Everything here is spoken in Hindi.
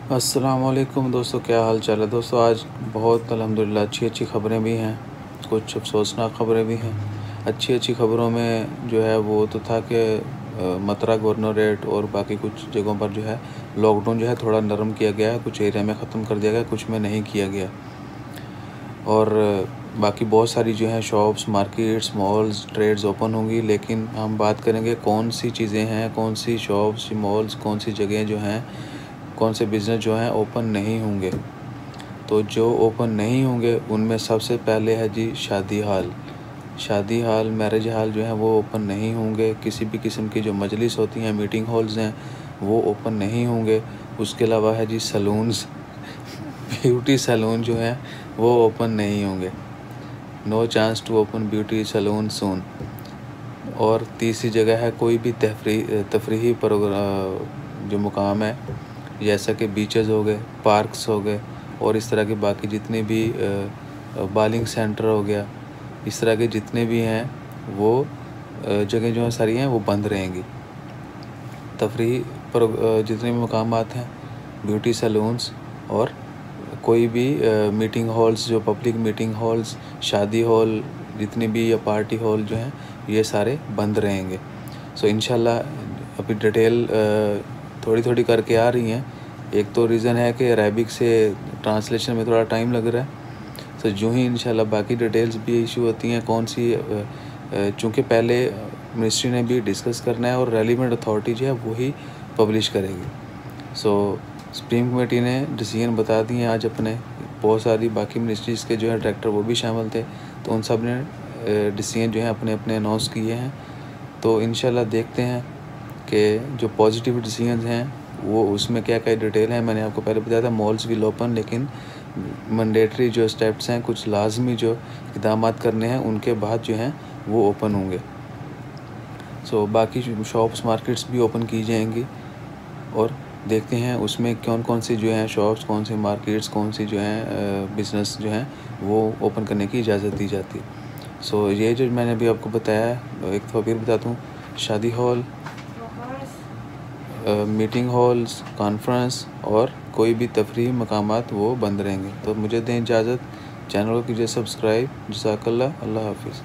अस्सलामुअलैकुम दोस्तों, क्या हाल चाल है दोस्तों। आज बहुत अल्हम्दुलिल्लाह अच्छी खबरें भी हैं, कुछ अफसोसनाक खबरें भी हैं। अच्छी खबरों में जो है वो तो था कि मतरा गवर्नरेट और बाकी कुछ जगहों पर जो है लॉकडाउन जो है थोड़ा नरम किया गया है, कुछ एरिया में ख़त्म कर दिया गया, कुछ में नहीं किया गया। और बाकी बहुत सारी जो हैं shops, markets, malls, trades open होंगी। लेकिन हम बात करेंगे कौन सी चीज़ें हैं, कौन सी शॉप्स, मॉल्स, कौन सी जगह जो हैं, कौन से बिज़नेस जो हैं ओपन नहीं होंगे। तो जो ओपन नहीं होंगे उनमें सबसे पहले है जी शादी हाल, मैरिज हाल जो हैं वो ओपन नहीं होंगे। किसी भी किस्म की जो मजलिस होती हैं, मीटिंग हॉल्स हैं, वो ओपन नहीं होंगे। उसके अलावा है जी सैलून्स, ब्यूटी सैलून जो हैं वो ओपन नहीं होंगे। No chance to open beauty salon soon. और तीसरी जगह है कोई भी तफरीही प्रोग्राम जो मुकाम है, जैसा कि बीचेस हो गए, पार्क्स हो गए और इस तरह के बाकी जितने भी बालिंग सेंटर हो गया, इस तरह के जितने भी हैं वो जगह जो है सारी हैं वो बंद रहेंगी। तफरीही जितने भी मकामात हैं, ब्यूटी सैलून्स और कोई भी मीटिंग हॉल्स, जो पब्लिक मीटिंग हॉल्स, शादी हॉल जितने भी या पार्टी हॉल जो हैं ये सारे बंद रहेंगे। सो इंशाल्लाह अभी डिटेल थोड़ी करके आ रही हैं। एक तो रीज़न है कि अरेबिक से ट्रांसलेशन में थोड़ा टाइम लग रहा है। तो जो ही इंशाल्लाह बाकी डिटेल्स भी इशू होती हैं कौन सी, चूँकि पहले मिनिस्ट्री ने भी डिस्कस करना है और रेलिवेंट अथॉरिटी जो है वही पब्लिश करेगी। सो सुप्रीम कमेटी ने डिसीजन बता दिए आज अपने। बहुत सारी बाकी मिनिस्ट्रीज़ के जो है डायरेक्टर वो भी शामिल थे, तो उन सब ने डिसीजन जो है अपने अनाउंस किए हैं। तो इंशाल्लाह देखते हैं कि जो पॉजिटिव डिसीजन हैं वो उसमें क्या डिटेल है। मैंने आपको पहले बताया था मॉल्स विल ओपन, लेकिन मैंडेटरी जो स्टेप्स हैं, कुछ लाजमी जो इक़दाम करने हैं उनके बाद जो हैं वो ओपन होंगे। सो बाकी शॉप्स, मार्केट्स भी ओपन की जाएंगी और देखते हैं उसमें कौन सी जो हैं शॉप्स, कौन सी मार्केट्स, कौन सी जो हैं बिज़नेस जो हैं वो ओपन करने की इजाज़त दी जाती है। सो ये जो मैंने अभी आपको बताया है, एक तो फिर बताता हूँ, शादी हॉल, मीटिंग हॉल्स, कॉन्फ्रेंस और कोई भी तफरीही मकामात वो बंद रहेंगे। तो मुझे दें इजाज़त, चैनल को कीजिए सब्सक्राइब। जज़ाकल्लाह, अल्लाह हाफिज़।